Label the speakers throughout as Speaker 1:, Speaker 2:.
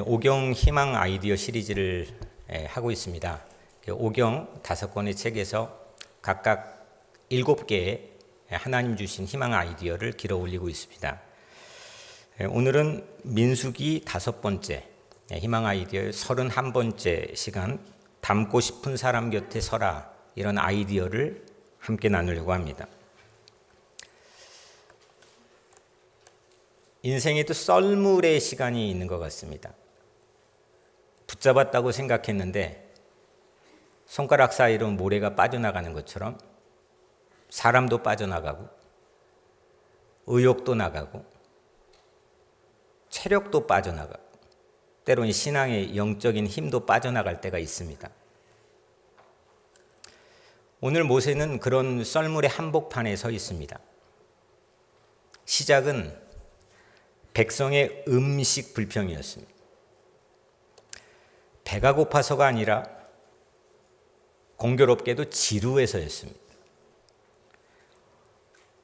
Speaker 1: 오경 희망 아이디어 시리즈를 하고 있습니다. 오경 5권의 책에서 각각 7개의 하나님 주신 희망 아이디어를 길어 올리고 있습니다. 오늘은 민수기 5번째 희망 아이디어의 31번째 시간, 닮고 싶은 사람 곁에 서라, 이런 아이디어를 함께 나누려고 합니다. 인생에도 썰물의 시간이 있는 것 같습니다. 붙잡았다고 생각했는데 손가락 사이로 모래가 빠져나가는 것처럼 사람도 빠져나가고 의욕도 나가고 체력도 빠져나가고 때로는 신앙의 영적인 힘도 빠져나갈 때가 있습니다. 오늘 모세는 그런 썰물의 한복판에 서 있습니다. 시작은 백성의 음식 불평이었습니다. 배가 고파서가 아니라 공교롭게도 지루해서였습니다.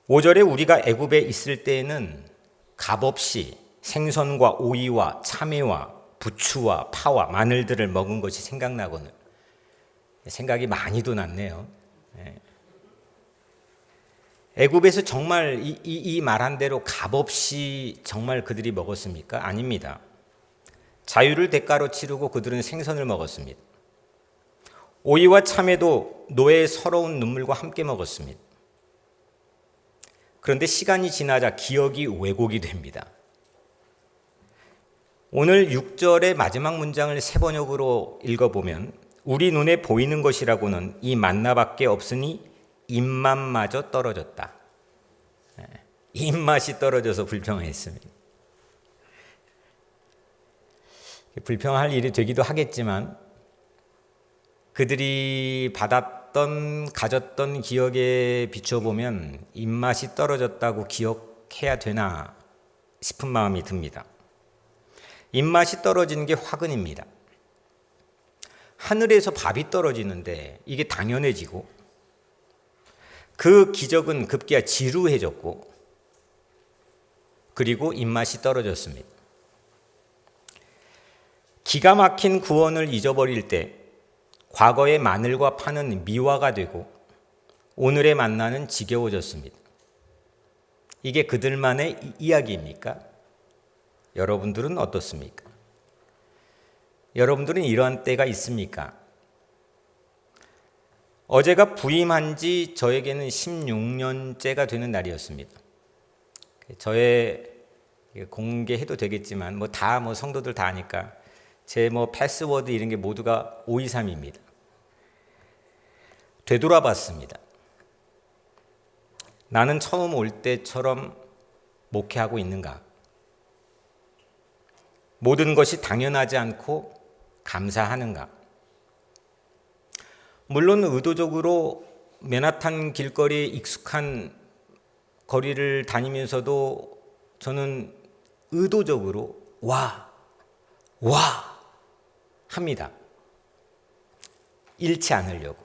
Speaker 1: 5절에 우리가 애굽에 있을 때에는 값없이 생선과 오이와 참외와 부추와 파와 마늘들을 먹은 것이 생각나고는 생각이 많이도 났네요. 애굽에서 정말 이 말한 대로 값없이 정말 그들이 먹었습니까? 아닙니다. 자유를 대가로 치르고 그들은 생선을 먹었습니다. 오이와 참외도 노예의 서러운 눈물과 함께 먹었습니다. 그런데 시간이 지나자 기억이 왜곡이 됩니다. 오늘 6절의 마지막 문장을 세 번역으로 읽어보면 우리 눈에 보이는 것이라고는 이 만나밖에 없으니 입맛마저 떨어졌다. 입맛이 떨어져서 불평했습니다. 불평할 일이 되기도 하겠지만 그들이 가졌던 기억에 비춰보면 입맛이 떨어졌다고 기억해야 되나 싶은 마음이 듭니다. 입맛이 떨어지는 게 화근입니다. 하늘에서 밥이 떨어지는데 이게 당연해지고 그 기적은 급기야 지루해졌고 그리고 입맛이 떨어졌습니다. 기가 막힌 구원을 잊어버릴 때 과거의 마늘과 파는 미화가 되고 오늘의 만나는 지겨워졌습니다. 이게 그들만의 이야기입니까? 여러분들은 어떻습니까? 여러분들은 이러한 때가 있습니까? 어제가 부임한 지 저에게는 16년째가 되는 날이었습니다. 저의 공개해도 되겠지만 성도들 다 아니까 제 패스워드 이런 게 모두가 523입니다. 되돌아봤습니다. 나는 처음 올 때처럼 목회하고 있는가? 모든 것이 당연하지 않고 감사하는가? 물론 의도적으로 맨하탄 길거리에 익숙한 거리를 다니면서도 저는 의도적으로 와 합니다. 잃지 않으려고.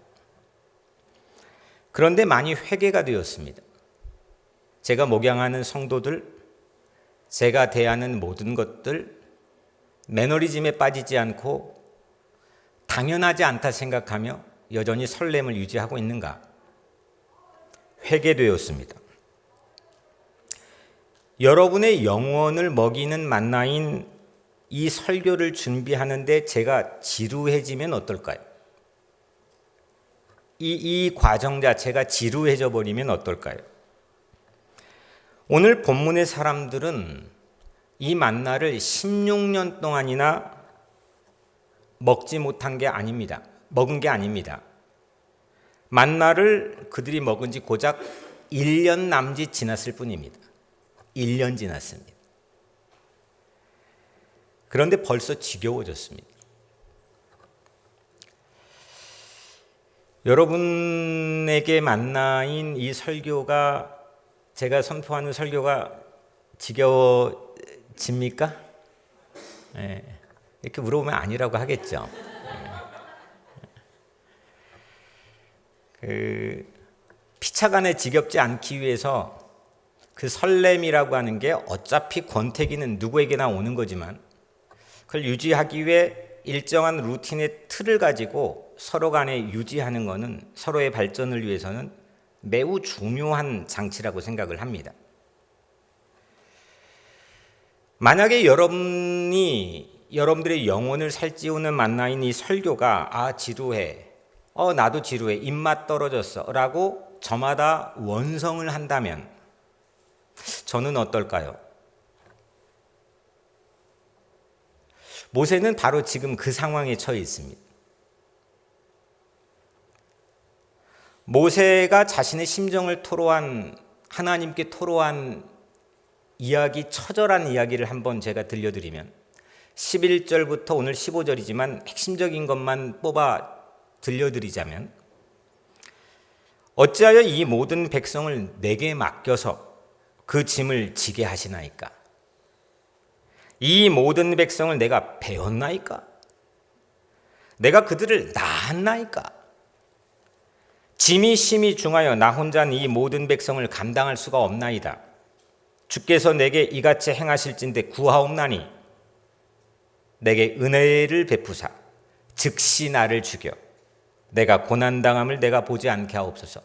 Speaker 1: 그런데 많이 회개가 되었습니다. 제가 목양하는 성도들, 제가 대하는 모든 것들, 매너리즘에 빠지지 않고 당연하지 않다 생각하며 여전히 설렘을 유지하고 있는가? 회개되었습니다. 여러분의 영혼을 먹이는 만나인 이 설교를 준비하는데 제가 지루해지면 어떨까요? 이 과정 자체가 지루해져 버리면 어떨까요? 오늘 본문의 사람들은 이 만나를 16년 동안이나 먹지 못한 게 아닙니다. 먹은 게 아닙니다. 만나를 그들이 먹은 지 고작 1년 남짓 지났을 뿐입니다. 1년 지났습니다. 그런데 벌써 지겨워졌습니다. 여러분에게 만나인 이 설교가, 제가 선포하는 설교가 지겨워집니까? 이렇게 물어보면 아니라고 하겠죠. 피차간에 지겹지 않기 위해서 그 설렘이라고 하는 게 어차피 권태기는 누구에게나 오는 거지만 그걸 유지하기 위해 일정한 루틴의 틀을 가지고 서로 간에 유지하는 것은 서로의 발전을 위해서는 매우 중요한 장치라고 생각을 합니다. 만약에 여러분들의 영혼을 살찌우는 만나인 이 설교가 지루해, 나도 지루해, 입맛 떨어졌어 라고 저마다 원성을 한다면 저는 어떨까요? 모세는 바로 지금 그 상황에 처해 있습니다. 모세가 자신의 심정을 하나님께 토로한 이야기, 처절한 이야기를 한번 제가 들려드리면 11절부터 오늘 15절이지만 핵심적인 것만 뽑아 들려드리자면, 어찌하여 이 모든 백성을 내게 맡겨서 그 짐을 지게 하시나이까? 이 모든 백성을 내가 배웠나이까? 내가 그들을 낳았나이까? 짐이 심히 중하여 나 혼자는 이 모든 백성을 감당할 수가 없나이다. 주께서 내게 이같이 행하실진대 구하옵나니 내게 은혜를 베푸사 즉시 나를 죽여 내가 고난당함을 내가 보지 않게 하옵소서.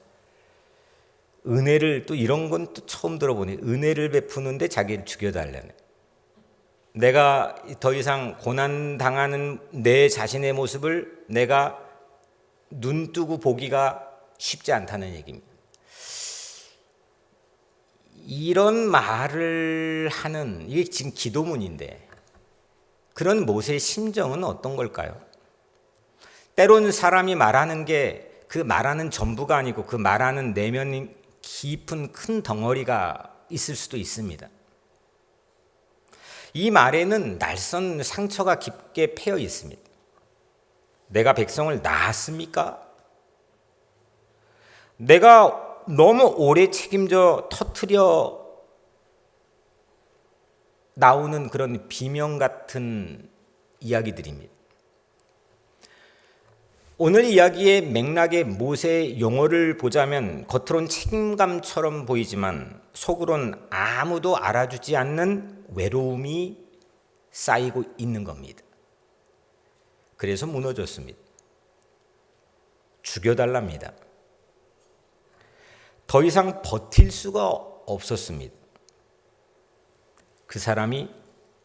Speaker 1: 은혜를, 또 이런 건 또 처음 들어보네. 은혜를 베푸는데 자기를 죽여달라네. 내가 더 이상 고난당하는 내 자신의 모습을 내가 눈 뜨고 보기가 쉽지 않다는 얘기입니다. 이런 말을 하는, 이게 지금 기도문인데 그런 모세의 심정은 어떤 걸까요? 때로는 사람이 말하는 게 그 말하는 전부가 아니고 그 말하는 내면 깊은 큰 덩어리가 있을 수도 있습니다. 이 말에는 날선 상처가 깊게 패여 있습니다. 내가 백성을 낳았습니까? 내가 너무 오래 책임져 터뜨려 나오는 그런 비명 같은 이야기들입니다. 오늘 이야기의 맥락의 모세의 용어를 보자면 겉으론 책임감처럼 보이지만 속으론 아무도 알아주지 않는 외로움이 쌓이고 있는 겁니다. 그래서 무너졌습니다. 죽여달랍니다. 더 이상 버틸 수가 없었습니다. 그 사람이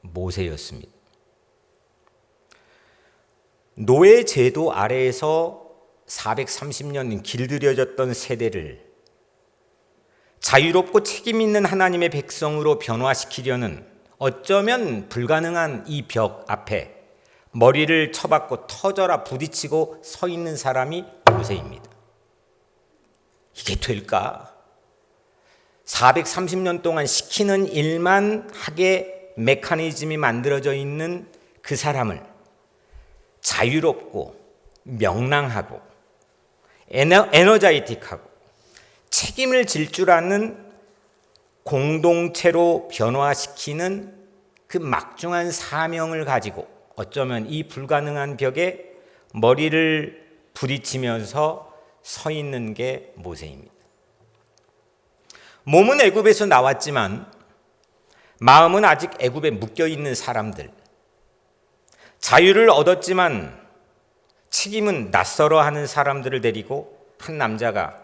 Speaker 1: 모세였습니다. 노예 제도 아래에서 430년 길들여졌던 세대를 자유롭고 책임 있는 하나님의 백성으로 변화시키려는 어쩌면 불가능한 이 벽 앞에 머리를 쳐박고 터져라 부딪히고 서 있는 사람이 모세입니다. 이게 될까? 430년 동안 시키는 일만 하게 메커니즘이 만들어져 있는 그 사람을 자유롭고 명랑하고 에너자이틱하고 책임을 질 줄 아는 공동체로 변화시키는 그 막중한 사명을 가지고 어쩌면 이 불가능한 벽에 머리를 부딪히면서 서 있는 게 모세입니다. 몸은 애굽에서 나왔지만 마음은 아직 애굽에 묶여 있는 사람들, 자유를 얻었지만 책임은 낯설어 하는 사람들을 데리고 한 남자가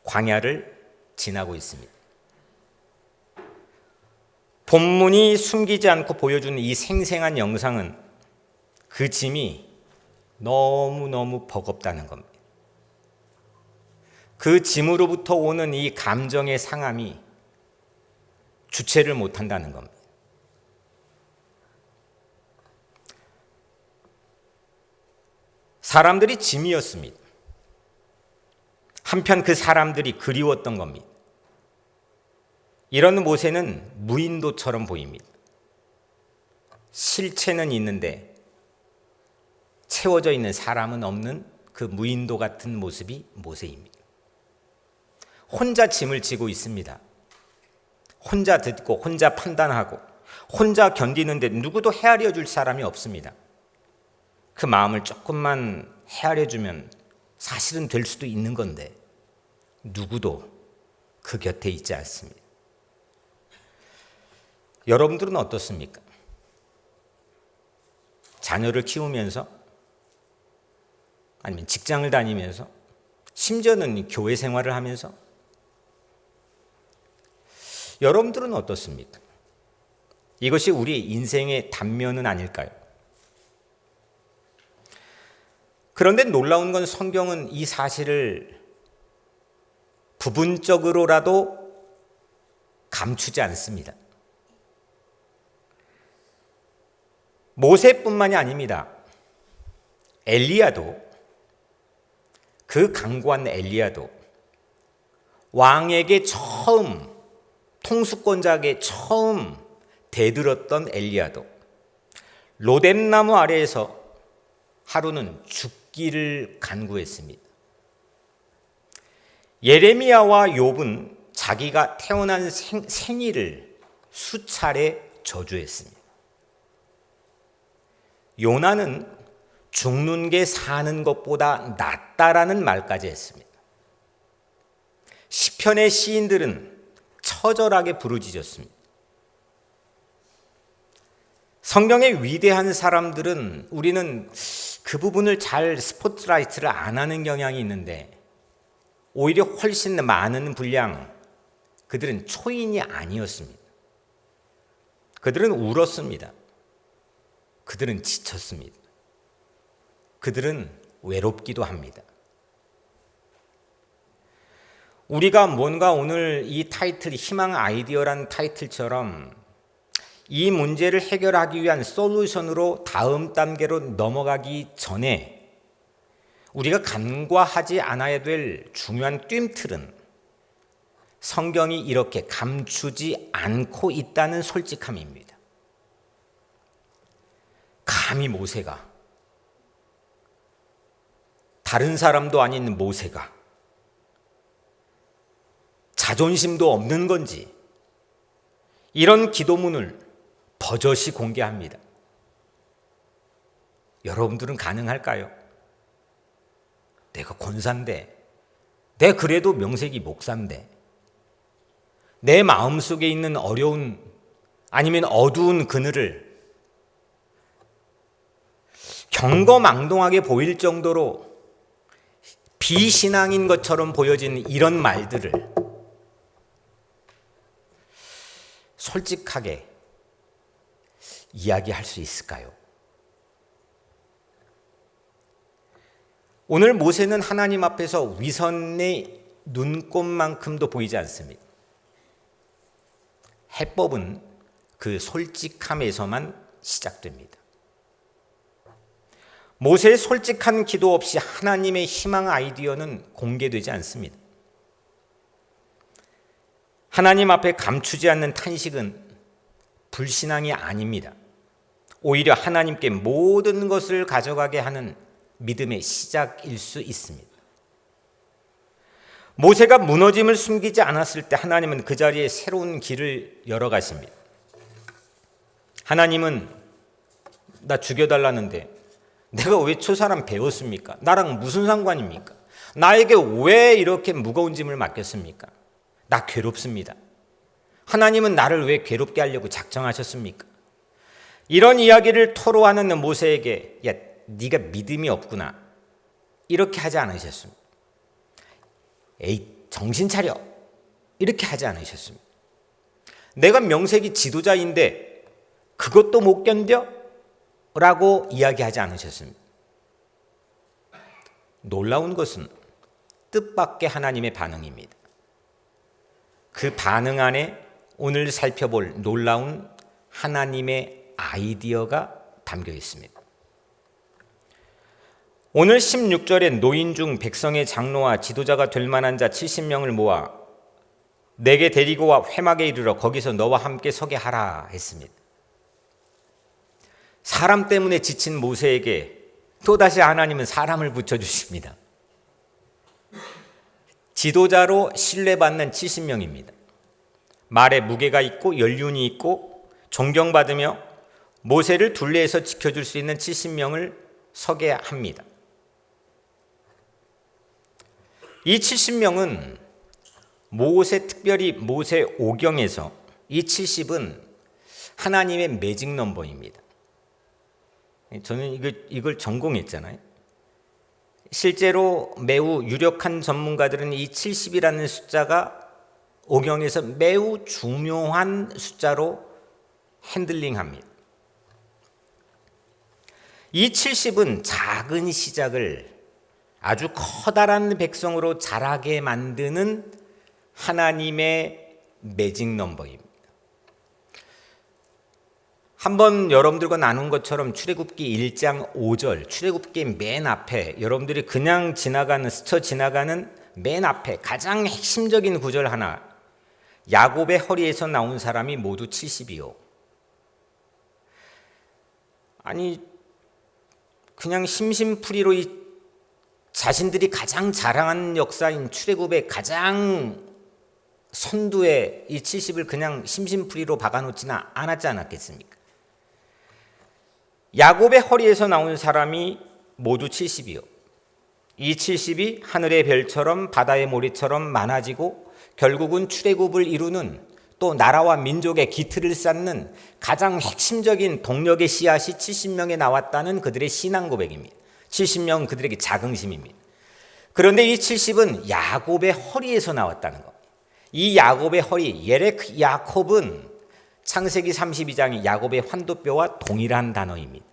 Speaker 1: 광야를 지나고 있습니다. 본문이 숨기지 않고 보여주는 이 생생한 영상은 그 짐이 너무너무 버겁다는 겁니다. 그 짐으로부터 오는 이 감정의 상함이 주체를 못한다는 겁니다. 사람들이 짐이었습니다. 한편 그 사람들이 그리웠던 겁니다. 이런 모세는 무인도처럼 보입니다. 실체는 있는데 채워져 있는 사람은 없는 그 무인도 같은 모습이 모세입니다. 혼자 짐을 지고 있습니다. 혼자 듣고 혼자 판단하고 혼자 견디는데 누구도 헤아려 줄 사람이 없습니다. 그 마음을 조금만 헤아려 주면 사실은 될 수도 있는 건데 누구도 그 곁에 있지 않습니다. 여러분들은 어떻습니까? 자녀를 키우면서 아니면 직장을 다니면서 심지어는 교회 생활을 하면서 여러분들은 어떻습니까? 이것이 우리 인생의 단면은 아닐까요? 그런데 놀라운 건 성경은 이 사실을 부분적으로라도 감추지 않습니다. 모세뿐만이 아닙니다. 엘리야도, 그 강고한 엘리야도 왕에게 처음, 통수권자에게 처음 대들었던 엘리야도 로뎀나무 아래에서 하루는 죽기를 간구했습니다. 예레미야와 욥은 자기가 태어난 생일을 수차례 저주했습니다. 요나는 죽는 게 사는 것보다 낫다라는 말까지 했습니다. 시편의 시인들은 처절하게 부르짖었습니다. 성경의 위대한 사람들은 우리는 그 부분을 잘 스포트라이트를 안 하는 경향이 있는데 오히려 훨씬 많은 분량 그들은 초인이 아니었습니다. 그들은 울었습니다. 그들은 지쳤습니다. 그들은 외롭기도 합니다. 우리가 뭔가 오늘 이 타이틀 희망 아이디어라는 타이틀처럼 이 문제를 해결하기 위한 솔루션으로 다음 단계로 넘어가기 전에 우리가 간과하지 않아야 될 중요한 뜀틀은 성경이 이렇게 감추지 않고 있다는 솔직함입니다. 감히 모세가, 다른 사람도 아닌 모세가 자존심도 없는 건지 이런 기도문을 버젓이 공개합니다. 여러분들은 가능할까요? 내가 권사인데, 내 그래도 명색이 목사인데, 내 마음속에 있는 어려운 아니면 어두운 그늘을 경거망동하게 보일 정도로 비신앙인 것처럼 보여진 이런 말들을 솔직하게 이야기할 수 있을까요? 오늘 모세는 하나님 앞에서 위선의 눈꼽만큼도 보이지 않습니다. 해법은 그 솔직함에서만 시작됩니다. 모세의 솔직한 기도 없이 하나님의 희망 아이디어는 공개되지 않습니다. 하나님 앞에 감추지 않는 탄식은 불신앙이 아닙니다. 오히려 하나님께 모든 것을 가져가게 하는 믿음의 시작일 수 있습니다. 모세가 무너짐을 숨기지 않았을 때 하나님은 그 자리에 새로운 길을 열어가십니다. 하나님은 나 죽여달라는데 내가 왜 저 사람 배웠습니까? 나랑 무슨 상관입니까? 나에게 왜 이렇게 무거운 짐을 맡겼습니까? 나 괴롭습니다. 하나님은 나를 왜 괴롭게 하려고 작정하셨습니까? 이런 이야기를 토로하는 모세에게 야, 네가 믿음이 없구나 이렇게 하지 않으셨습니다. 에이, 정신 차려 이렇게 하지 않으셨습니다. 내가 명색이 지도자인데 그것도 못 견뎌? 라고 이야기하지 않으셨습니다. 놀라운 것은 뜻밖의 하나님의 반응입니다. 그 반응 안에 오늘 살펴볼 놀라운 하나님의 아이디어가 담겨 있습니다. 오늘 16절에 노인 중 백성의 장로와 지도자가 될 만한 자 70명을 모아 내게 데리고 와 회막에 이르러 거기서 너와 함께 서게 하라 했습니다. 사람 때문에 지친 모세에게 또다시 하나님은 사람을 붙여주십니다. 지도자로 신뢰받는 70명입니다. 말에 무게가 있고 연륜이 있고 존경받으며 모세를 둘레에서 지켜줄 수 있는 70명을 서게 합니다. 이 70명은 특별히 모세 오경에서 이 70은 하나님의 매직 넘버입니다. 저는 이걸 전공했잖아요. 실제로 매우 유력한 전문가들은 이 70이라는 숫자가 오경에서 매우 중요한 숫자로 핸들링합니다. 이 70은 작은 시작을 아주 커다란 백성으로 자라게 만드는 하나님의 매직 넘버입니다. 한번 여러분들과 나눈 것처럼 출애굽기 1장 5절, 출애굽기 맨 앞에 여러분들이 그냥 스쳐 지나가는 맨 앞에 가장 핵심적인 구절 하나, 야곱의 허리에서 나온 사람이 모두 70이요. 아니 그냥 심심풀이로 이 자신들이 가장 자랑하는 역사인 출애굽의 가장 선두에 이 70을 그냥 심심풀이로 박아놓지는 않았지 않았겠습니까? 야곱의 허리에서 나온 사람이 모두 70이요. 이 70이 하늘의 별처럼 바다의 모래처럼 많아지고 결국은 출애굽을 이루는, 또 나라와 민족의 기틀을 쌓는 가장 핵심적인 동력의 씨앗이 70명에 나왔다는 그들의 신앙 고백입니다. 70명은 그들에게 자긍심입니다. 그런데 이 70은 야곱의 허리에서 나왔다는 겁니다. 이 야곱의 허리, 예렉 야콥은 창세기 32장이 야곱의 환도뼈와 동일한 단어입니다.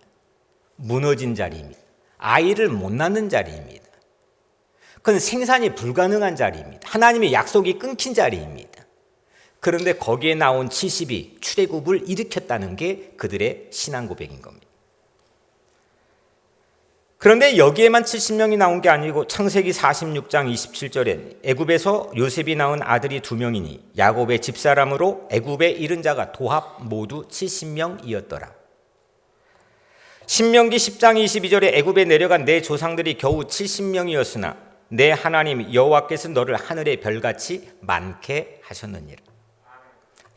Speaker 1: 무너진 자리입니다. 아이를 못 낳는 자리입니다. 그건 생산이 불가능한 자리입니다. 하나님의 약속이 끊긴 자리입니다. 그런데 거기에 나온 70이 출애굽을 일으켰다는 게 그들의 신앙 고백인 겁니다. 그런데 여기에만 70명이 나온 게 아니고 창세기 46장 27절엔 애굽에서 요셉이 낳은 아들이 2명이니 야곱의 집사람으로 애굽에 이른 자가 도합 모두 70명이었더라. 신명기 10장 22절에 애굽에 내려간 내 조상들이 겨우 70명이었으나 내 하나님 여호와께서 너를 하늘의 별같이 많게 하셨느니라.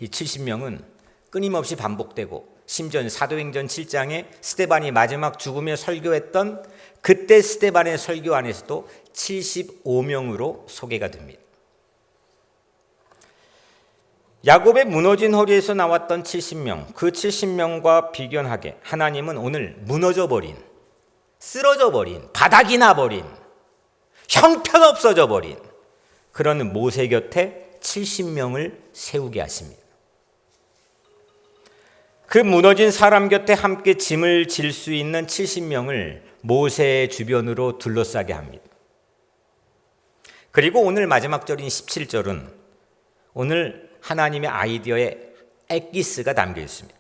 Speaker 1: 이 70명은 끊임없이 반복되고 심지어 사도행전 7장에 스데반이 마지막 죽으며 설교했던 그때 스데반의 설교 안에서도 75명으로 소개가 됩니다. 야곱의 무너진 허리에서 나왔던 70명, 그 70명과 비견하게 하나님은 오늘 무너져버린, 쓰러져버린, 바닥이 나버린, 형편없어져 버린 그런 모세 곁에 70명을 세우게 하십니다. 그 무너진 사람 곁에 함께 짐을 질 수 있는 70명을 모세의 주변으로 둘러싸게 합니다. 그리고 오늘 마지막 절인 17절은 오늘 하나님의 아이디어에 엑기스가 담겨 있습니다.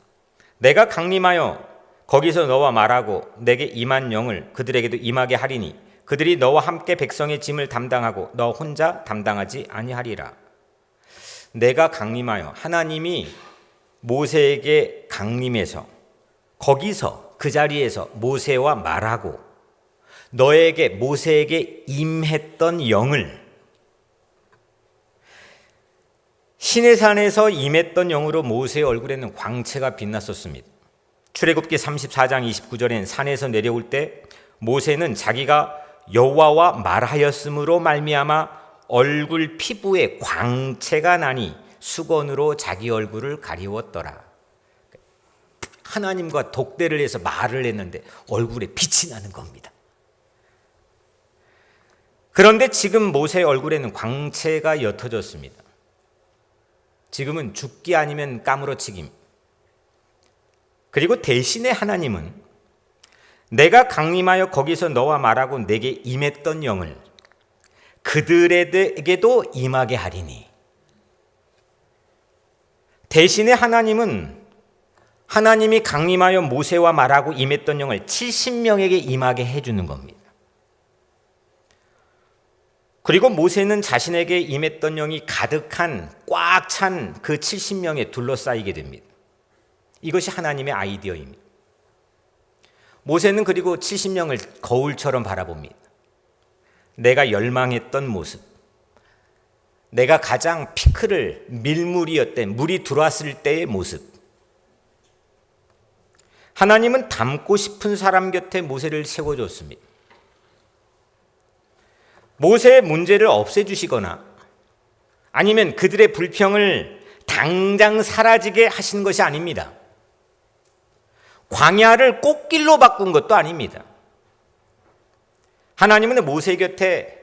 Speaker 1: 내가 강림하여 거기서 너와 말하고 내게 임한 영을 그들에게도 임하게 하리니 그들이 너와 함께 백성의 짐을 담당하고 너 혼자 담당하지 아니하리라. 내가 강림하여, 하나님이 모세에게 강림해서 거기서 그 자리에서 모세와 말하고 너에게 모세에게 임했던 영을, 시내산에서 임했던 영으로 모세의 얼굴에는 광채가 빛났었습니다. 출애굽기 34장 29절엔 산에서 내려올 때 모세는 자기가 여호와와 말하였으므로 말미암아 얼굴 피부에 광채가 나니 수건으로 자기 얼굴을 가리웠더라. 하나님과 독대를 해서 말을 했는데 얼굴에 빛이 나는 겁니다. 그런데 지금 모세의 얼굴에는 광채가 옅어졌습니다. 지금은 죽기 아니면 까무러치기. 그리고 대신에 하나님은 내가 강림하여 거기서 너와 말하고 내게 임했던 영을 그들에게도 임하게 하리니. 대신에 하나님은 하나님이 강림하여 모세와 말하고 임했던 영을 70명에게 임하게 해주는 겁니다. 그리고 모세는 자신에게 임했던 영이 가득한 꽉 찬 그 70명에 둘러싸이게 됩니다. 이것이 하나님의 아이디어입니다. 모세는 그리고 70명을 거울처럼 바라봅니다. 내가 열망했던 모습, 내가 가장 피크를 밀물이었대, 물이 들어왔을 때의 모습. 하나님은 닮고 싶은 사람 곁에 모세를 세워줬습니다. 모세의 문제를 없애주시거나 아니면 그들의 불평을 당장 사라지게 하신 것이 아닙니다. 광야를 꽃길로 바꾼 것도 아닙니다. 하나님은 모세 곁에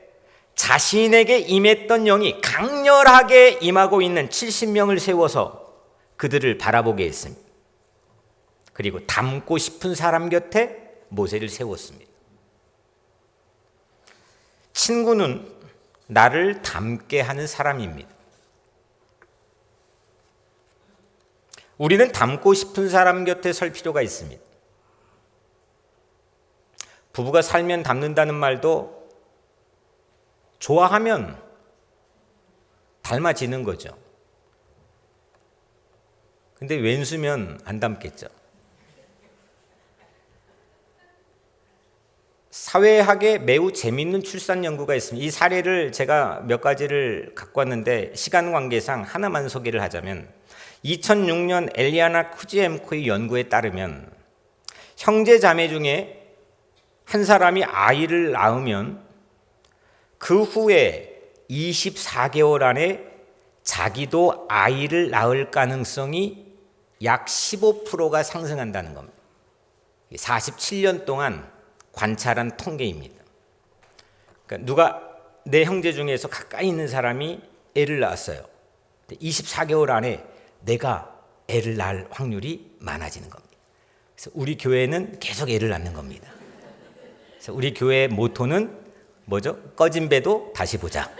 Speaker 1: 자신에게 임했던 영이 강렬하게 임하고 있는 70명을 세워서 그들을 바라보게 했습니다. 그리고 닮고 싶은 사람 곁에 모세를 세웠습니다. 친구는 나를 닮게 하는 사람입니다. 우리는 닮고 싶은 사람 곁에 설 필요가 있습니다. 부부가 살면 닮는다는 말도 좋아하면 닮아지는 거죠. 근데 왼수면 안 닮겠죠. 사회학에 매우 재미있는 출산 연구가 있습니다. 이 사례를 제가 몇 가지를 갖고 왔는데 시간 관계상 하나만 소개를 하자면 2006년 엘리아나 쿠지엠코의 연구에 따르면 형제 자매 중에 한 사람이 아이를 낳으면 그 후에 24개월 안에 자기도 아이를 낳을 가능성이 약 15%가 상승한다는 겁니다. 47년 동안 관찰한 통계입니다. 그러니까 누가 내 형제 중에서 가까이 있는 사람이 애를 낳았어요. 24개월 안에 내가 애를 낳을 확률이 많아지는 겁니다. 그래서 우리 교회는 계속 애를 낳는 겁니다. 그래서 우리 교회의 모토는 뭐죠? 꺼진 배도 다시 보자.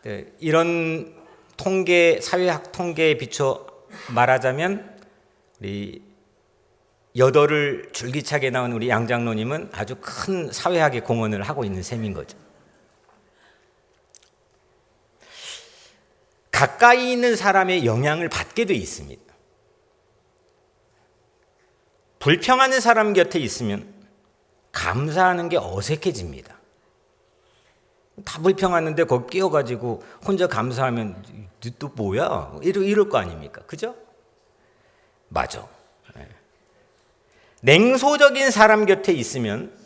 Speaker 1: 네. 이런 통계, 사회학 통계에 비춰 말하자면 우리 여덟을 줄기차게 나온 우리 양 장로님은 아주 큰 사회학의 공헌을 하고 있는 셈인 거죠. 가까이 있는 사람의 영향을 받게 돼 있습니다. 불평하는 사람 곁에 있으면 감사하는 게 어색해집니다. 다 불평하는데 거기 끼어가지고 혼자 감사하면 또 뭐야? 이럴 거 아닙니까? 그죠? 맞아. 냉소적인 사람 곁에 있으면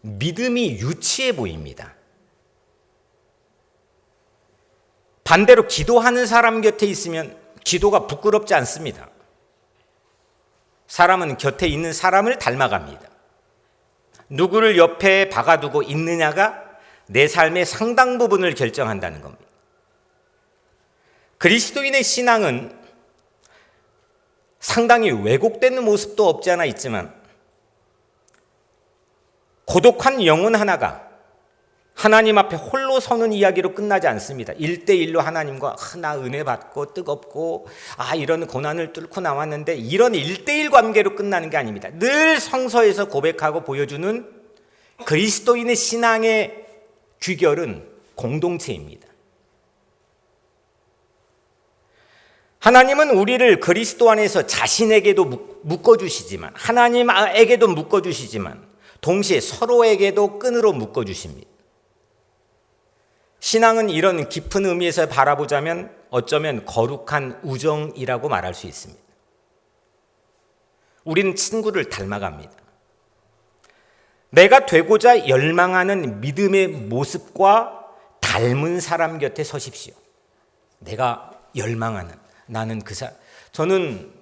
Speaker 1: 믿음이 유치해 보입니다. 반대로 기도하는 사람 곁에 있으면 기도가 부끄럽지 않습니다. 사람은 곁에 있는 사람을 닮아갑니다. 누구를 옆에 박아두고 있느냐가 내 삶의 상당 부분을 결정한다는 겁니다. 그리스도인의 신앙은 상당히 왜곡되는 모습도 없지 않아 있지만 고독한 영혼 하나가 하나님 앞에 홀로 서는 이야기로 끝나지 않습니다. 1대1로 하나님과 나 은혜 받고 뜨겁고 이런 고난을 뚫고 나왔는데 이런 1대1 관계로 끝나는 게 아닙니다. 늘 성서에서 고백하고 보여주는 그리스도인의 신앙의 귀결은 공동체입니다. 하나님은 우리를 그리스도 안에서 자신에게도 묶어주시지만 하나님에게도 묶어주시지만 동시에 서로에게도 끈으로 묶어주십니다. 신앙은 이런 깊은 의미에서 바라보자면 어쩌면 거룩한 우정이라고 말할 수 있습니다. 우리는 친구를 닮아갑니다. 내가 되고자 열망하는 믿음의 모습과 닮은 사람 곁에 서십시오. 내가 열망하는 나는 저는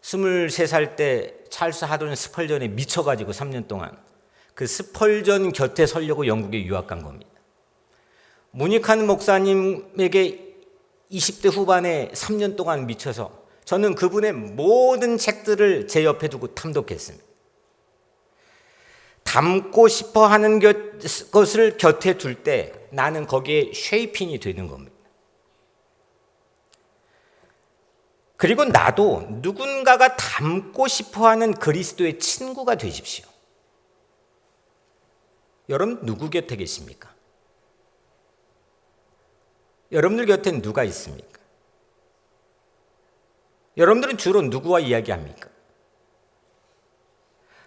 Speaker 1: 23살 때 찰스 하돈 스펄전에 미쳐가지고 3년 동안 그 스펄전 곁에 서려고 영국에 유학 간 겁니다. 무니칸 목사님에게 20대 후반에 3년 동안 미쳐서 저는 그분의 모든 책들을 제 옆에 두고 탐독했습니다. 닮고 싶어 하는 것을 곁에 둘 때 나는 거기에 쉐이핑이 되는 겁니다. 그리고 나도 누군가가 닮고 싶어 하는 그리스도의 친구가 되십시오. 여러분 누구 곁에 계십니까? 여러분들 곁엔 누가 있습니까? 여러분들은 주로 누구와 이야기합니까?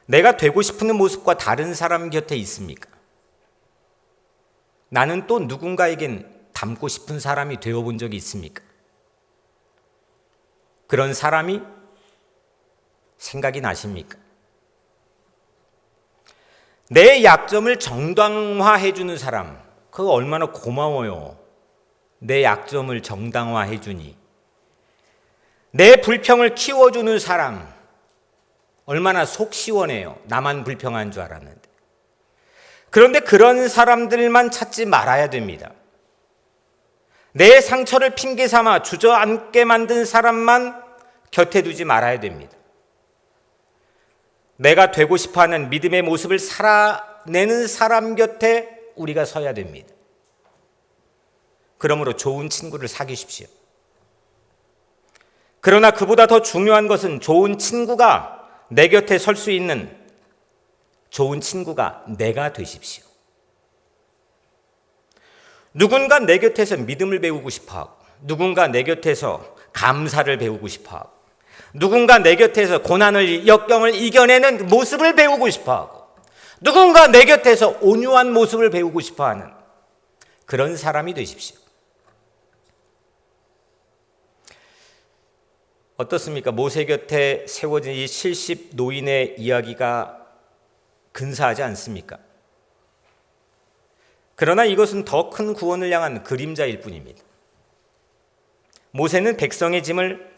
Speaker 1: 내가 되고 싶은 모습과 다른 사람 곁에 있습니까? 나는 또 누군가에겐 닮고 싶은 사람이 되어본 적이 있습니까? 그런 사람이 생각이 나십니까? 내 약점을 정당화해 주는 사람, 그거 얼마나 고마워요. 내 약점을 정당화해 주니. 내 불평을 키워주는 사람, 얼마나 속 시원해요. 나만 불평한 줄 알았는데. 그런데 그런 사람들만 찾지 말아야 됩니다. 내 상처를 핑계 삼아 주저앉게 만든 사람만 곁에 두지 말아야 됩니다. 내가 되고 싶어하는 믿음의 모습을 살아내는 사람 곁에 우리가 서야 됩니다. 그러므로 좋은 친구를 사귀십시오. 그러나 그보다 더 중요한 것은 좋은 친구가 내 곁에 설 수 있는 좋은 친구가 내가 되십시오. 누군가 내 곁에서 믿음을 배우고 싶어하고, 누군가 내 곁에서 감사를 배우고 싶어하고, 누군가 내 곁에서 고난을 역경을 이겨내는 모습을 배우고 싶어하고, 누군가 내 곁에서 온유한 모습을 배우고 싶어하는 그런 사람이 되십시오. 어떻습니까? 모세 곁에 세워진 이 70 노인의 이야기가 근사하지 않습니까? 그러나 이것은 더 큰 구원을 향한 그림자일 뿐입니다. 모세는 백성의 짐을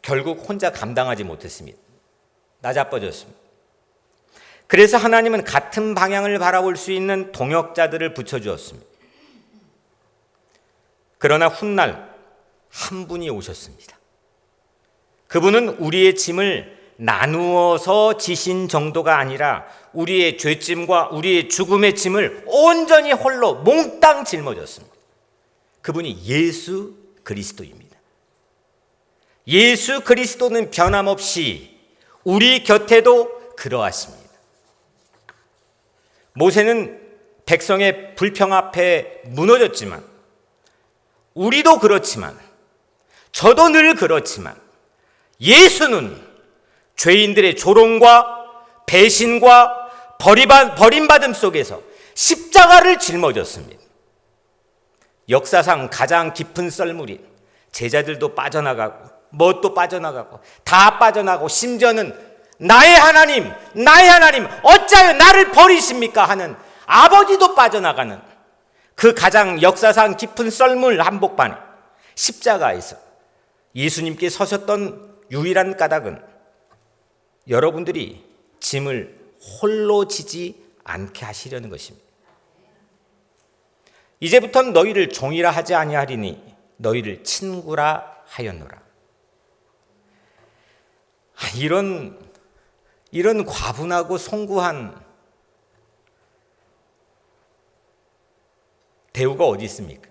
Speaker 1: 결국 혼자 감당하지 못했습니다. 나자빠졌습니다. 그래서 하나님은 같은 방향을 바라볼 수 있는 동역자들을 붙여주었습니다. 그러나 훗날 한 분이 오셨습니다. 그분은 우리의 짐을 나누어서 지신 정도가 아니라 우리의 죄짐과 우리의 죽음의 짐을 온전히 홀로 몽땅 짊어졌습니다. 그분이 예수 그리스도입니다. 예수 그리스도는 변함없이 우리 곁에도 그러하십니다. 모세는 백성의 불평 앞에 무너졌지만, 우리도 그렇지만, 저도 늘 그렇지만, 예수는 죄인들의 조롱과 배신과 버림받음 속에서 십자가를 짊어졌습니다. 역사상 가장 깊은 썰물인 제자들도 빠져나가고, 뭣도 빠져나가고, 다 빠져나가고, 심지어는 나의 하나님 어찌하여 나를 버리십니까 하는 아버지도 빠져나가는 그 가장 역사상 깊은 썰물 한복판에 십자가에서 예수님께 서셨던 유일한 까닭은 여러분들이 짐을 홀로 지지 않게 하시려는 것입니다. 이제부터는 너희를 종이라 하지 아니하리니 너희를 친구라 하였노라. 이런 과분하고 송구한 대우가 어디 있습니까?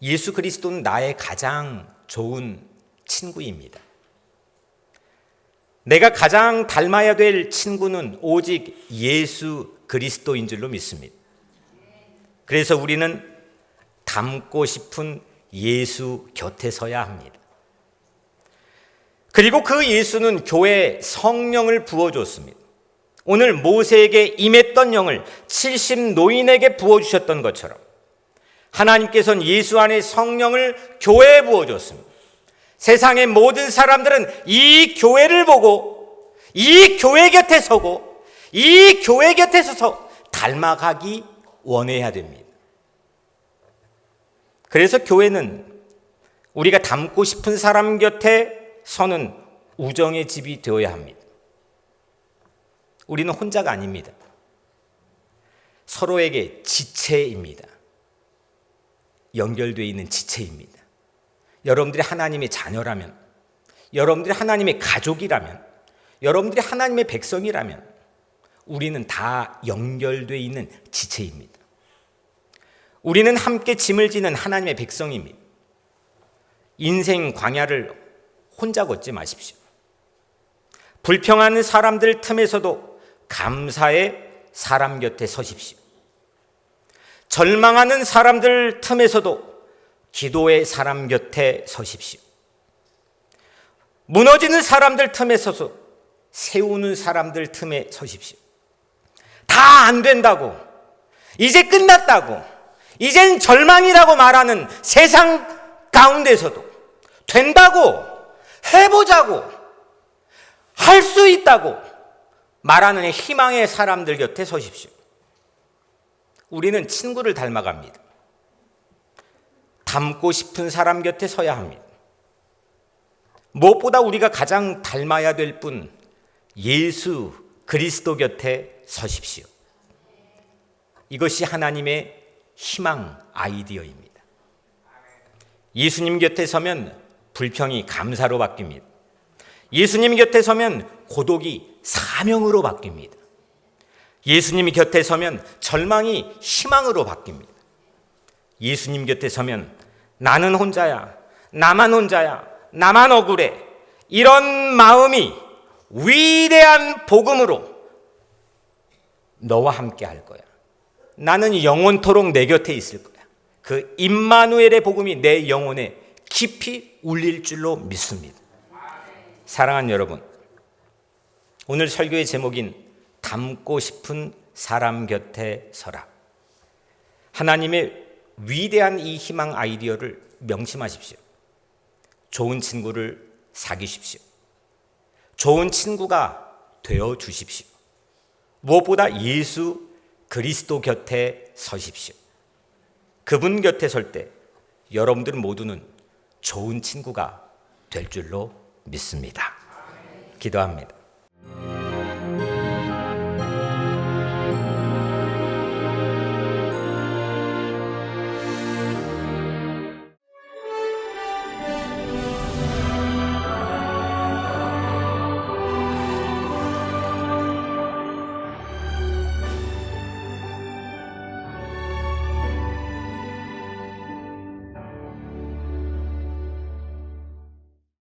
Speaker 1: 예수 그리스도는 나의 가장 좋은 친구입니다. 내가 가장 닮아야 될 친구는 오직 예수 그리스도인 줄로 믿습니다. 그래서 우리는 닮고 싶은 예수 곁에 서야 합니다. 그리고 그 예수는 교회에 성령을 부어줬습니다. 오늘 모세에게 임했던 영을 70 노인에게 부어주셨던 것처럼 하나님께서는 예수 안에 성령을 교회에 부어줬습니다. 세상의 모든 사람들은 이 교회를 보고 이 교회 곁에 서고 이 교회 곁에 서서 닮아가기 원해야 됩니다. 그래서 교회는 우리가 닮고 싶은 사람 곁에 서는 우정의 집이 되어야 합니다. 우리는 혼자가 아닙니다. 서로에게 지체입니다. 연결되어 있는 지체입니다. 여러분들이 하나님의 자녀라면, 여러분들이 하나님의 가족이라면, 여러분들이 하나님의 백성이라면 우리는 다 연결되어 있는 지체입니다. 우리는 함께 짐을 지는 하나님의 백성입니다. 인생 광야를 혼자 걷지 마십시오. 불평하는 사람들 틈에서도 감사의 사람 곁에 서십시오. 절망하는 사람들 틈에서도 기도의 사람 곁에 서십시오. 무너지는 사람들 틈에 서서 세우는 사람들 틈에 서십시오. 다 안 된다고, 이제 끝났다고, 이젠 절망이라고 말하는 세상 가운데서도 된다고, 해보자고, 할 수 있다고 말하는 희망의 사람들 곁에 서십시오. 우리는 친구를 닮아갑니다. 닮고 싶은 사람 곁에 서야 합니다. 무엇보다 우리가 가장 닮아야 될 분 예수 그리스도 곁에 서십시오. 이것이 하나님의 희망 아이디어입니다. 예수님 곁에 서면 불평이 감사로 바뀝니다. 예수님 곁에 서면 고독이 사명으로 바뀝니다. 예수님 곁에 서면 절망이 희망으로 바뀝니다. 예수님 곁에 서면 나는 혼자야, 나만 혼자야, 나만 억울해, 이런 마음이 위대한 복음으로 너와 함께 할 거야. 나는 영원토록 내 곁에 있을 거야. 그 임마누엘의 복음이 내 영혼에 깊이 울릴 줄로 믿습니다. 사랑하는 여러분, 오늘 설교의 제목인 닮고 싶은 사람 곁에 서라. 하나님의 위대한 이 희망 아이디어를 명심하십시오. 좋은 친구를 사귀십시오. 좋은 친구가 되어 주십시오. 무엇보다 예수 그리스도 곁에 서십시오. 그분 곁에 설 때 여러분들 모두는 좋은 친구가 될 줄로 믿습니다. 기도합니다.